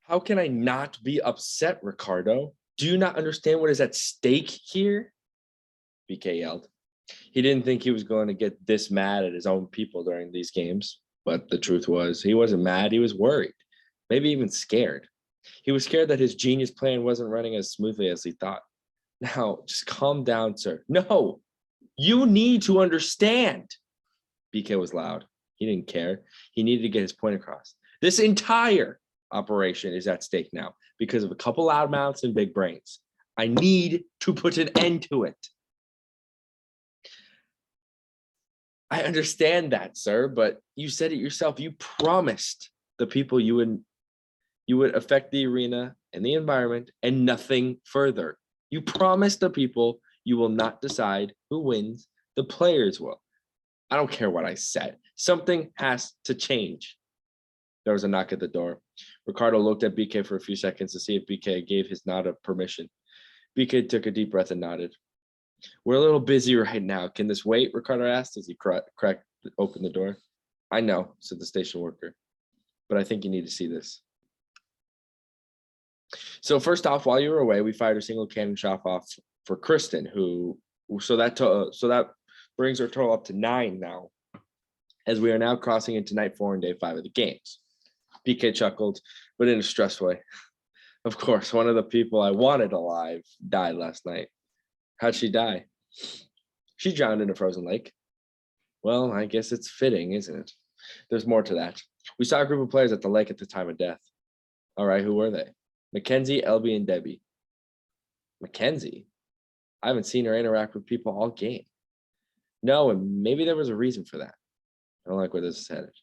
How can I not be upset, Ricardo? Do you not understand what is at stake here? BK yelled. He didn't think he was going to get this mad at his own people during these games, but the truth was, he wasn't mad, he was worried, maybe even scared. He was scared that his genius plan wasn't running as smoothly as he thought. Now, just calm down, sir. No, you need to understand. BK was loud. He didn't care. He needed to get his point across. This entire operation is at stake now because of a couple loudmouths and big brains. I need to put an end to it. I understand that, sir, but you said it yourself. You promised the people you would affect the arena and the environment and nothing further. You promised the people you will not decide who wins, the players will. I don't care what I said. Something has to change. There was a knock at the door. Ricardo looked at BK for a few seconds to see if BK gave his nod of permission. BK took a deep breath and nodded. We're a little busy right now. Can this wait? Ricardo asked as he cracked open the door. I know, said the station worker, but I think you need to see this. So first off, while you were away, we fired a single cannon shot off for Kristen, so that brings our total up to 9 now, as we are now crossing into night 4 and day 5 of the games. BK chuckled, but in a stressed way. Of course, one of the people I wanted alive died last night. How'd she die? She drowned in a frozen lake. Well, I guess it's fitting, isn't it? There's more to that. We saw a group of players at the lake at the time of death. All right, who were they? Mackenzie, Elby, and Debbie. Mackenzie? I haven't seen her interact with people all game. No, and maybe there was a reason for that. I don't like where this is headed.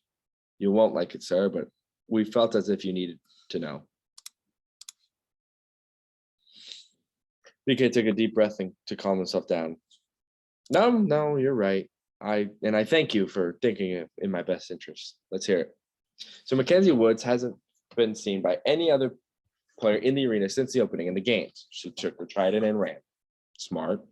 You won't like it, sir, but we felt as if you needed to know. BK took a deep breath to calm himself down. No, you're right. I thank you for thinking in my best interest. Let's hear it. So Mackenzie Woods hasn't been seen by any other player in the arena since the opening in the games. She took her trident and ran. Smart.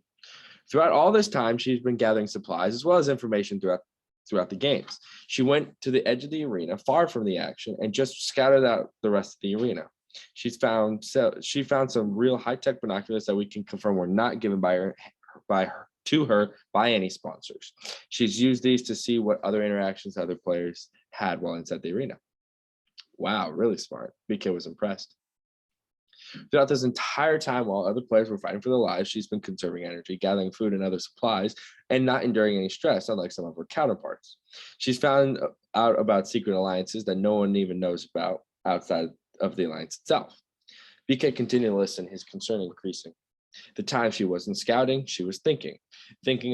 Throughout all this time, she's been gathering supplies as well as information throughout the games. She went to the edge of the arena, far from the action, and just scouted out the rest of the arena. She found some real high-tech binoculars that we can confirm were not given by any sponsors. She's used these to see what other interactions other players had while inside the arena. Wow, really smart. BK was impressed. Throughout this entire time, while other players were fighting for their lives, she's been conserving energy, gathering food and other supplies, and not enduring any stress, unlike some of her counterparts. She's found out about secret alliances that no one even knows about outside of the alliance itself. BK continued to listen, his concern increasing. The time she wasn't scouting, she was thinking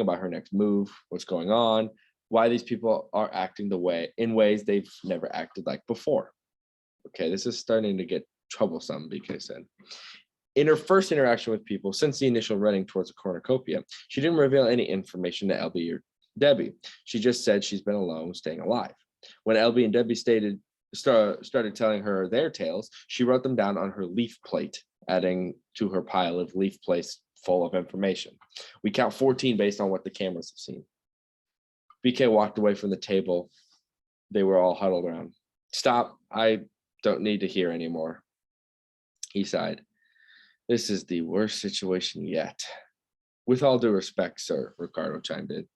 about her next move, what's going on, why these people are acting in ways they've never acted like before. Okay, this is starting to get troublesome, BK said. In her first interaction with people since the initial running towards the cornucopia, she didn't reveal any information to Elby or Debbie. She just said she's been alone, staying alive. When Elby and Debbie started telling her their tales, she wrote them down on her leaf plate, adding to her pile of leaf plates full of information. We count 14 based on what the cameras have seen. BK walked away from the table. They were all huddled around. Stop. I don't need to hear anymore. He sighed. This is the worst situation yet. With all due respect, sir, Ricardo chimed in.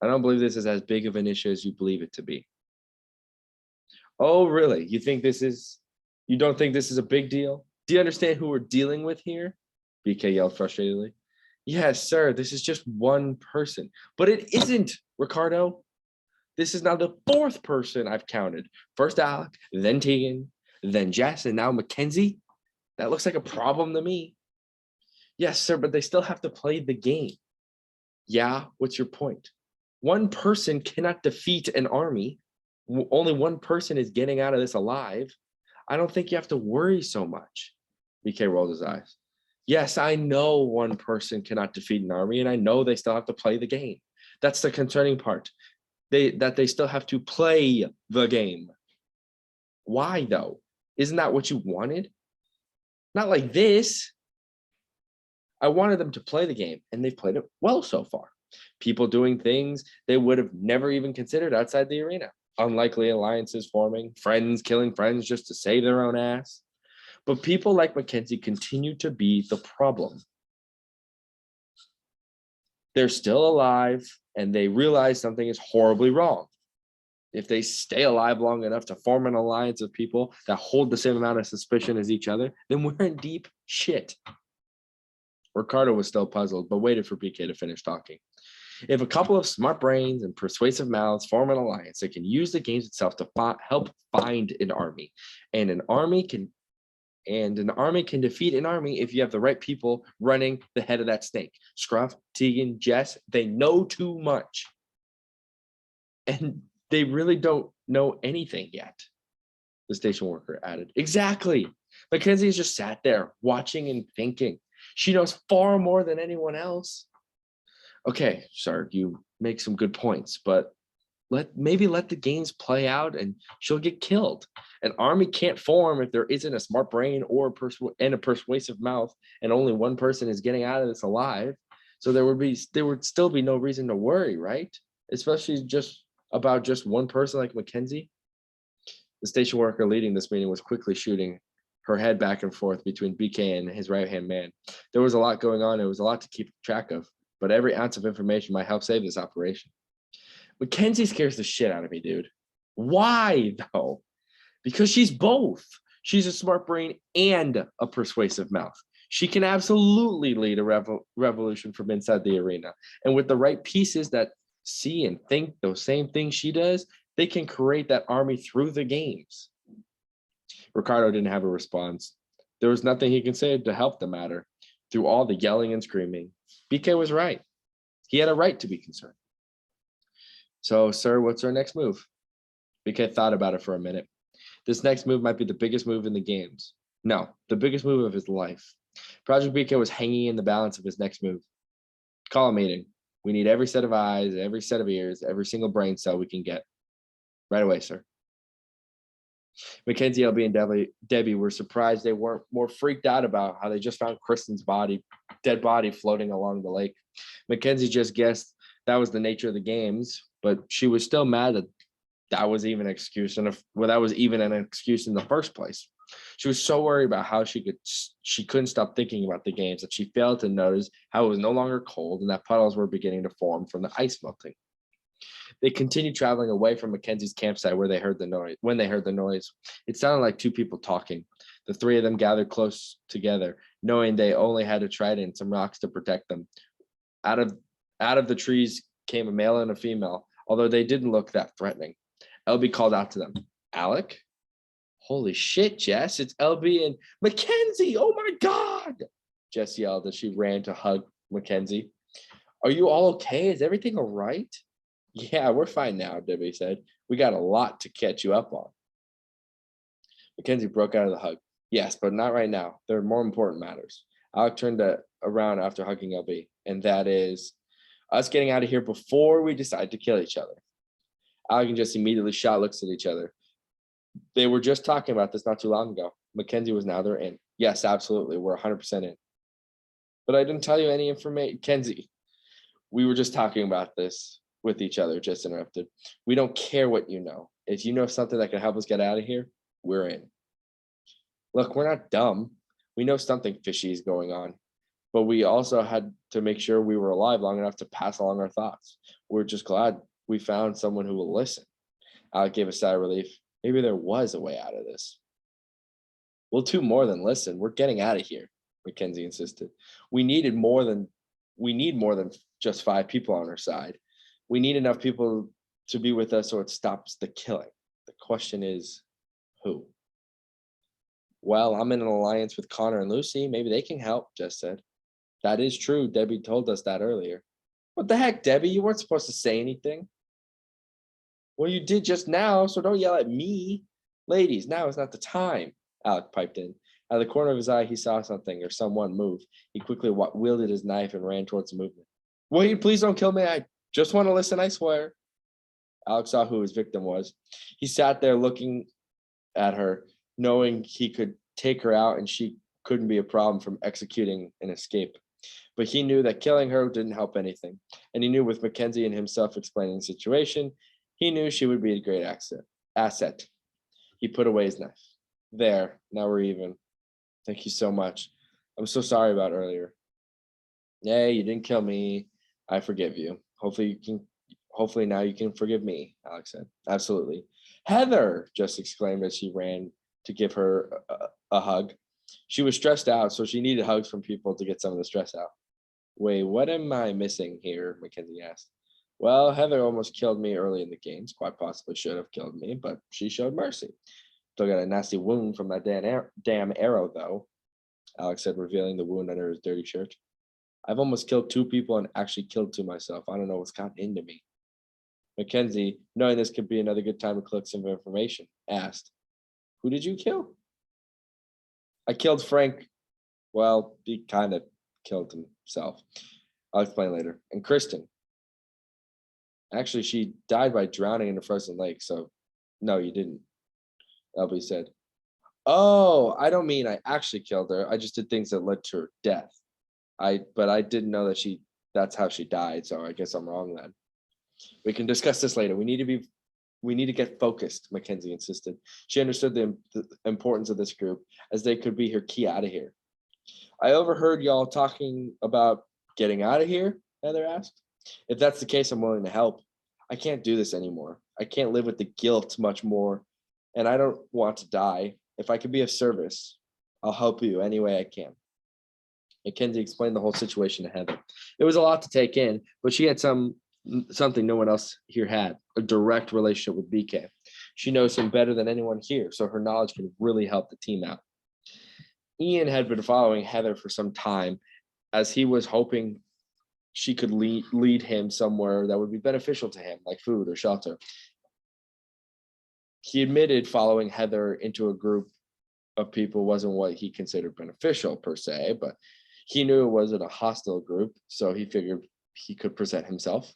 I don't believe this is as big of an issue as you believe it to be. Oh, really? You don't think this is a big deal? Do you understand who we're dealing with here? BK yelled frustratedly. Yes, sir, this is just one person. But it isn't, Ricardo. This is now the 4th person I've counted. First Alec, then Tegan, then Jess, and now Mackenzie. That looks like a problem to me. Yes, sir, but they still have to play the game. Yeah, what's your point? One person cannot defeat an army. Only one person is getting out of this alive. I don't think you have to worry so much. BK rolled his eyes. Yes, I know one person cannot defeat an army, and I know they still have to play the game. That's the concerning part. They still have to play the game. Why, though? Isn't that what you wanted? Not like this. I wanted them to play the game, and they've played it well so far. People doing things they would have never even considered outside the arena. Unlikely alliances forming, friends killing friends just to save their own ass. But people like Mackenzie continue to be the problem. They're still alive and they realize something is horribly wrong. If they stay alive long enough to form an alliance of people that hold the same amount of suspicion as each other, then we're in deep shit. Ricardo was still puzzled, but waited for BK to finish talking. If a couple of smart brains and persuasive mouths form an alliance, they can use the games itself to help find an army, and an army can defeat an army if you have the right people running the head of that snake. Scruff, Tegan, Jess, they know too much. And they really don't know anything yet, the station worker added. Exactly. Mackenzie has just sat there watching and thinking. She knows far more than anyone else. Okay, Sark, you make some good points, but maybe let the games play out and she'll get killed. An army can't form if there isn't a smart brain or a persuasive mouth, and only one person is getting out of this alive. So there would still be no reason to worry, right? Especially just about just one person like Mackenzie. The station worker leading this meeting was quickly shooting her head back and forth between BK and his right-hand man. There was a lot going on. It was a lot to keep track of, but every ounce of information might help save this operation. Mackenzie scares the shit out of me, dude. Why, though? Because she's both. She's a smart brain and a persuasive mouth. She can absolutely lead a revolution from inside the arena. And with the right pieces that see and think those same things she does, they can create that army through the games. Ricardo didn't have a response. There was nothing he could say to help the matter. Through all the yelling and screaming, BK was right. He had a right to be concerned. So, sir, what's our next move? BK thought about it for a minute. This next move might be the biggest move in the games. No, the biggest move of his life. Project BK was hanging in the balance of his next move. Call a meeting. We need every set of eyes, every set of ears, every single brain cell we can get. Right away, sir. Mackenzie, LB, and Debbie were surprised they weren't more freaked out about how they just found Kristen's dead body floating along the lake. Mackenzie just guessed that was the nature of the games, but she was still mad that was even an excuse, and that was even an excuse in the first place. She was so worried about how she couldn't stop thinking about the games that she failed to notice how it was no longer cold and that puddles were beginning to form from the ice melting. They continued traveling away from Mackenzie's campsite when they heard the noise. It sounded like two people talking. The three of them gathered close together, knowing they only had a trident and some rocks to protect them. Out of the trees came a male and a female, although they didn't look that threatening. LB called out to them, "Alec?" "Holy shit, Jess, it's LB and Mackenzie. Oh my God," Jess yelled as she ran to hug Mackenzie. "Are you all okay? Is everything all right?" "Yeah, we're fine now," Debbie said. "We got a lot to catch you up on." Mackenzie broke out of the hug. "Yes, but not right now. There are more important matters." Alec turned around after hugging LB, and that is us getting out of here before we decide to kill each other. Alec and Jess immediately shot looks at each other. They were just talking about this not too long ago. Mackenzie was now they're in. "Yes, absolutely. We're 100% in." "But I didn't tell you any information." "Kenzie, we were just talking about this with each other," Jess interrupted. "We don't care what you know. If you know something that can help us get out of here, we're in." "Look, we're not dumb. We know something fishy is going on, but we also had to make sure we were alive long enough to pass along our thoughts. We're just glad we found someone who will listen." Alec gave a sigh of relief. Maybe there was a way out of this. "We'll do more than listen. We're getting out of here," Mackenzie insisted. We need more than just 5 people on our side. We need enough people to be with us so it stops the killing. The question is, who? "Well, I'm in an alliance with Connor and Lucy. Maybe they can help," Jess said. "That is true. Debbie told us that earlier." "What the heck, Debbie? You weren't supposed to say anything." "Well, you did just now, so don't yell at me." "Ladies, now is not the time," Alec piped in. Out of the corner of his eye, he saw something or someone move. He quickly wielded his knife and ran towards the movement. "Wait, please don't kill me. I just want to listen, I swear." Alec saw who his victim was. He sat there looking at her, knowing he could take her out and she couldn't be a problem from executing an escape. But he knew that killing her didn't help anything. And he knew with Mackenzie and himself explaining the situation, he knew she would be a great asset. He put away his knife. "There, now we're even." Thank you so much. I'm so sorry about earlier. Yay, you didn't kill me. I forgive you. Hopefully now you can forgive me, Alex said. Absolutely. Heather just exclaimed as she ran to give her a hug. She was stressed out, so she needed hugs from people to get some of the stress out. Wait, what am I missing here? Mackenzie asked. Well, Heather almost killed me early in the games, quite possibly should have killed me, but she showed mercy. Still got a nasty wound from that damn arrow, though, Alex said, revealing the wound under his dirty shirt. I've almost killed two people and actually killed two myself. I don't know what's gotten into me. Mackenzie, knowing this could be another good time to collect some information, asked, who did you kill? I killed Frank. Well, he kind of killed himself. I'll explain later. And Kristen. Actually, she died by drowning in the frozen lake, so no, you didn't. LB said. Oh, I don't mean I actually killed her. I just did things that led to her death. But I didn't know that that's how she died, so I guess I'm wrong then. We can discuss this later. We need to get focused, Mackenzie insisted. She understood the importance of this group, as they could be her key out of here. I overheard y'all talking about getting out of here, Heather asked. If that's the case, I'm willing to help. I can't do this anymore. I can't live with the guilt much more, and I don't want to die. If I could be of service, I'll help you any way I can. Mackenzie explained the whole situation to Heather. It was a lot to take in, but she had something no one else here had, a direct relationship with BK. She knows him better than anyone here, so her knowledge can really help the team out. Ian had been following Heather for some time, as he was hoping she could lead him somewhere that would be beneficial to him, like food or shelter. He admitted following Heather into a group of people wasn't what he considered beneficial per se, but he knew it wasn't a hostile group, so he figured he could present himself.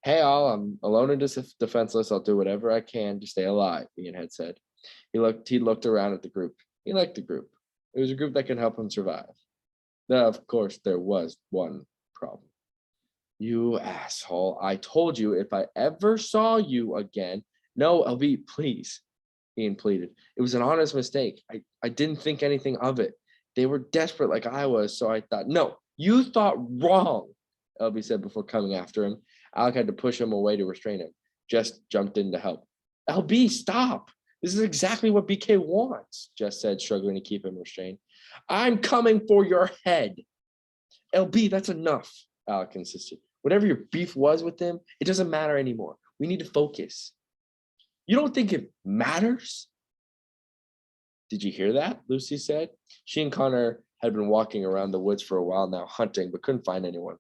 Hey all, I'm alone and defenseless. I'll do whatever I can to stay alive, Ian had said. He looked around at the group. He liked the group. It was a group that could help him survive. Now, of course, there was one problem. You asshole. I told you if I ever saw you again. No, LB, please, Ian pleaded. It was an honest mistake. I didn't think anything of it. They were desperate like I was, so I thought, no, you thought wrong, LB said before coming after him. Alec had to push him away to restrain him. Jess jumped in to help. LB, stop. This is exactly what BK wants, Jess said, struggling to keep him restrained. I'm coming for your head. LB, that's enough, Alec insisted. Whatever your beef was with them, it doesn't matter anymore. We need to focus. You don't think it matters? Did you hear that? Lucy said. She and Connor had been walking around the woods for a while now, hunting, but couldn't find anyone.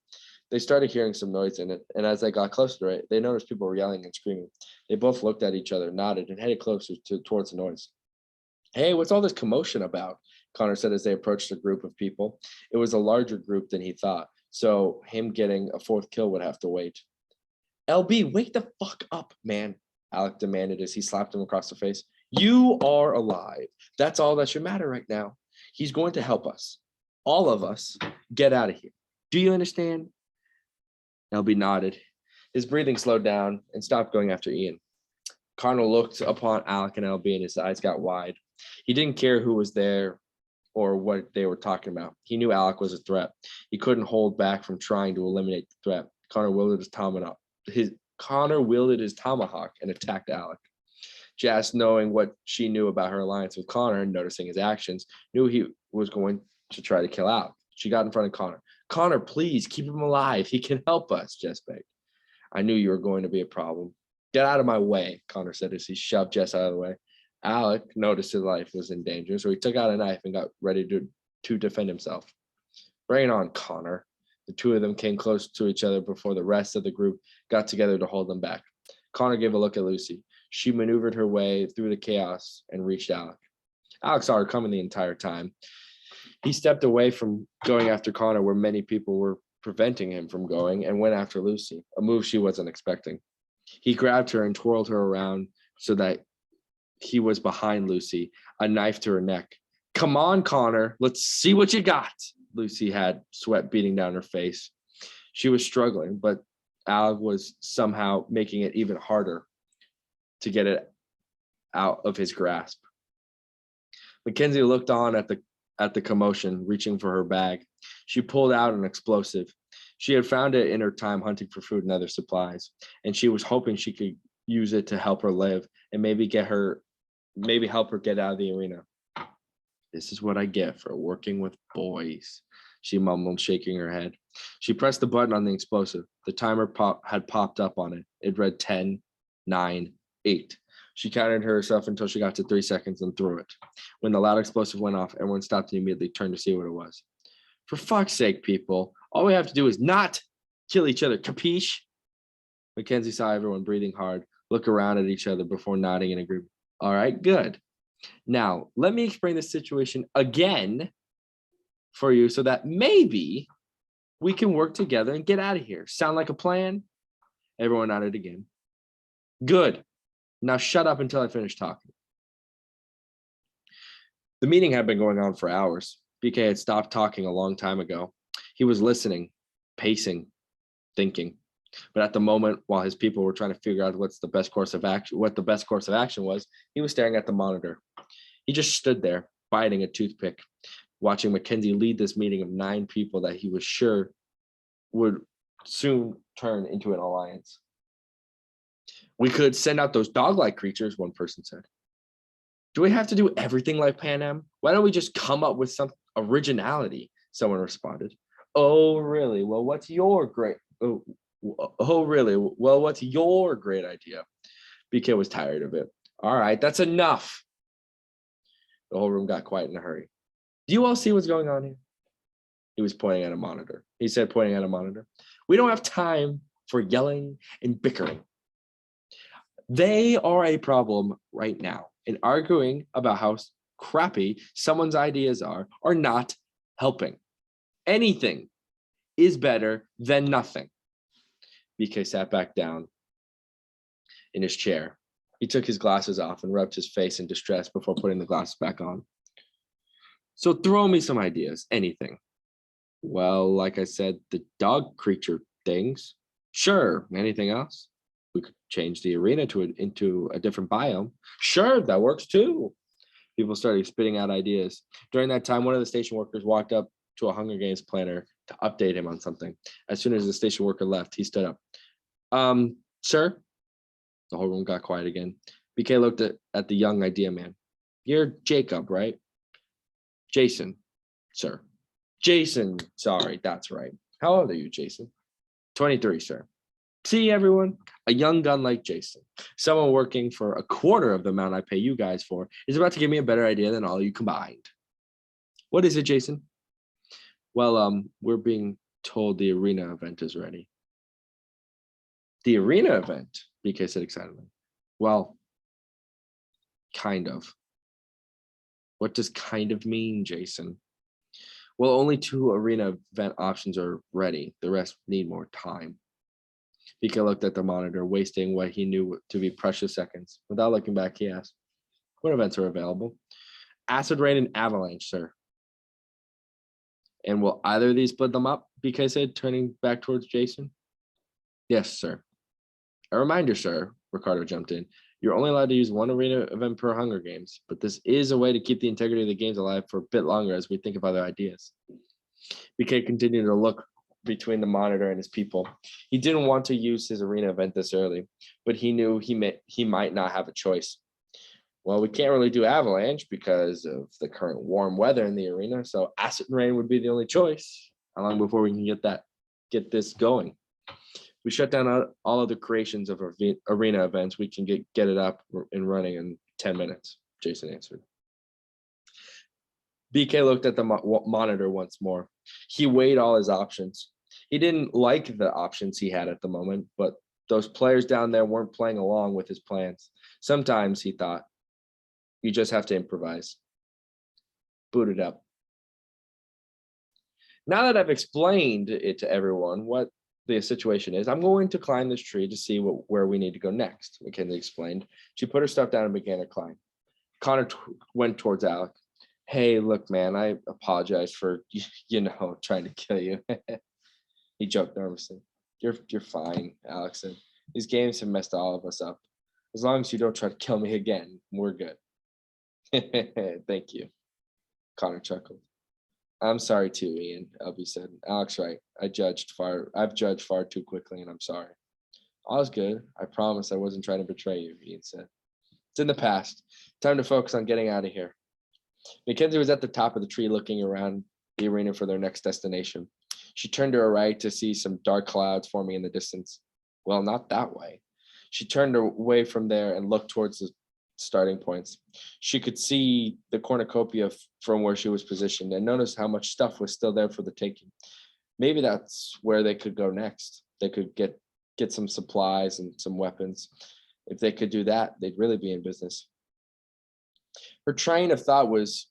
They started hearing some noise in it, and as they got closer to it, they noticed people were yelling and screaming. They both looked at each other, nodded, and headed closer towards the noise. Hey, what's all this commotion about? Connor said as they approached a group of people. It was a larger group than he thought, so him getting a fourth kill would have to wait. LB, wake the fuck up, man, Alec demanded as he slapped him across the face. You are alive. That's all that should matter right now. He's going to help us, all of us, get out of here. Do you understand? LB nodded. His breathing slowed down and stopped going after Ian. Connor looked upon Alec and LB and his eyes got wide. He didn't care who was there or what they were talking about. He knew Alec was a threat. He couldn't hold back from trying to eliminate the threat. Connor wielded his tomahawk and attacked Alec. Jess, knowing what she knew about her alliance with Connor and noticing his actions, knew he was going to try to kill Alec. She got in front of Connor. Connor, please keep him alive. He can help us, Jess begged. I knew you were going to be a problem. Get out of my way, Connor said as he shoved Jess out of the way. Alec noticed his life was in danger, so he took out a knife and got ready to defend himself. Bring it on, Connor. The two of them came close to each other before the rest of the group got together to hold them back. Connor gave a look at Lucy. She maneuvered her way through the chaos and reached Alec. Alec saw her coming the entire time. He stepped away from going after Connor where many people were preventing him from going and went after Lucy, a move she wasn't expecting. He grabbed her and twirled her around so that he was behind Lucy, a knife to her neck. Come on, Connor, let's see what you got. Lucy had sweat beating down her face. She was struggling, but Alec was somehow making it even harder to get it out of his grasp. Mackenzie looked on at the commotion, reaching for her bag. She pulled out an explosive. She had found it in her time hunting for food and other supplies, and she was hoping she could use it to help her live and maybe help her get out of the arena. This is what I get for working with boys, she mumbled, shaking her head. She pressed the button on the explosive. The timer had popped up on it. It read 10, 9, 8. She counted herself until she got to 3 seconds and threw it. When the loud explosive went off, everyone stopped and immediately turned to see what it was. For fuck's sake, people, all we have to do is not kill each other, capiche? Mackenzie saw everyone breathing hard, look around at each other before nodding in agreement. All right, good. Now, let me explain the situation again for you so that maybe we can work together and get out of here. Sound like a plan? Everyone nodded again. Good. Now shut up until I finish talking. The meeting had been going on for hours. BK had stopped talking a long time ago. He was listening, pacing, thinking. But at the moment, while his people were trying to figure out what the best course of action was, he was staring at the monitor. He just stood there, biting a toothpick, watching Mackenzie lead this meeting of 9 people that he was sure would soon turn into an alliance. We could send out those dog-like creatures, one person said. Do we have to do everything like Pan Am? Why don't we just come up with some originality? Someone responded. Oh, really? Well, what's your great idea? BK was tired of it. All right, that's enough. The whole room got quiet in a hurry. Do you all see what's going on here? He was pointing at a monitor. He said, pointing at a monitor. We don't have time for yelling and bickering. They are a problem right now, and arguing about how crappy someone's ideas are not helping. Anything is better than nothing. BK sat back down in his chair. He took his glasses off and rubbed his face in distress before putting the glasses back on. So throw me some ideas, anything. Well, like I said, the dog creature things. Sure, anything else? We could change the arena into a different biome. Sure, that works too. People started spitting out ideas. During that time, one of the station workers walked up to a Hunger Games planner to update him on something. As soon as the station worker left, he stood up. Sir? The whole room got quiet again. BK looked at the young idea man. You're Jacob, right? Jason, sir. Jason, sorry, that's right. How old are you, Jason? 23, sir. See, everyone, a young gun like Jason, someone working for a quarter of the amount I pay you guys for, is about to give me a better idea than all of you combined. What is it, Jason? Well, we're being told the arena event is ready. The arena event, BK said excitedly. Well, kind of. What does kind of mean, Jason? Well, only 2 arena event options are ready. The rest need more time. BK looked at the monitor, wasting what he knew to be precious seconds. Without looking back, he asked, what events are available? Acid Rain and Avalanche, sir. And will either of these split them up? BK said, turning back towards Jason. Yes, sir. A reminder, sir, Ricardo jumped in. You're only allowed to use 1 arena event per Hunger Games, but this is a way to keep the integrity of the games alive for a bit longer as we think of other ideas. BK continued to look between the monitor and his people. He didn't want to use his arena event this early, but he knew he might not have a choice. Well, we can't really do Avalanche because of the current warm weather in the arena, so Acid Rain would be the only choice. How long before we can get this going? We shut down all of the creations of our arena events. We can get it up and running in 10 minutes, Jason answered. BK looked at the monitor once more. He weighed all his options. He didn't like the options he had at the moment, but those players down there weren't playing along with his plans. Sometimes, he thought, you just have to improvise. Boot it up. Now that I've explained it to everyone what the situation is, I'm going to climb this tree to see where we need to go next, Mackenzie explained. She put her stuff down and began to climb. Connor went towards Alec. Hey, look, man, I apologize for, trying to kill you. He joked nervously. You're fine, Alex said. These games have messed all of us up. As long as you don't try to kill me again, we're good. Thank you, Connor chuckled. I'm sorry too, Ian, LB said. Alex, right. I've judged far too quickly, and I'm sorry. All's good. I promise I wasn't trying to betray you, Ian said. It's in the past. Time to focus on getting out of here. Mackenzie was at the top of the tree looking around the arena for their next destination. She turned to her right to see some dark clouds forming in the distance. Well, not that way. She turned away from there and looked towards the starting points. She could see the cornucopia from where she was positioned and noticed how much stuff was still there for the taking. Maybe that's where they could go next. They could get some supplies and some weapons. If they could do that, they'd really be in business. Her train of thought was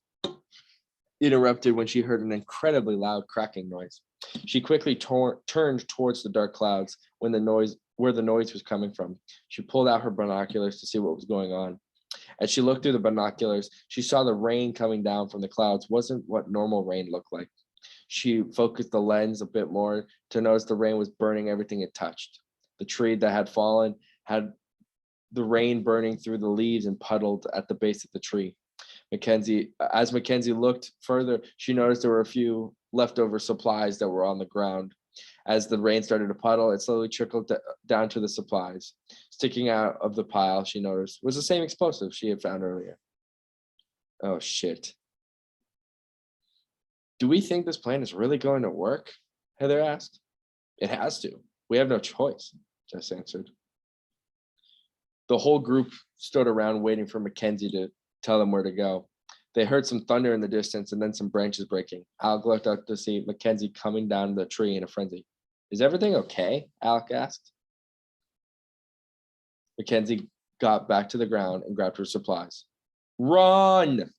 interrupted when she heard an incredibly loud cracking noise. She quickly turned towards the dark clouds where the noise was coming from. She pulled out her binoculars to see what was going on. As she looked through the binoculars, she saw the rain coming down from the clouds wasn't what normal rain looked like. She focused the lens a bit more to notice the rain was burning everything it touched. The tree that had fallen had the rain burning through the leaves and puddled at the base of the tree. As Mackenzie looked further, she noticed there were a few leftover supplies that were on the ground. As the rain started to puddle, it slowly trickled down to the supplies. Sticking out of the pile, she noticed, was the same explosive she had found earlier. Oh, shit. Do we think this plan is really going to work? Heather asked. It has to. We have no choice, Jess answered. The whole group stood around waiting for Mackenzie to tell them where to go. They heard some thunder in the distance and then some branches breaking. Alec looked up to see Mackenzie coming down the tree in a frenzy. Is everything okay? Alec asked. Mackenzie got back to the ground and grabbed her supplies. Run!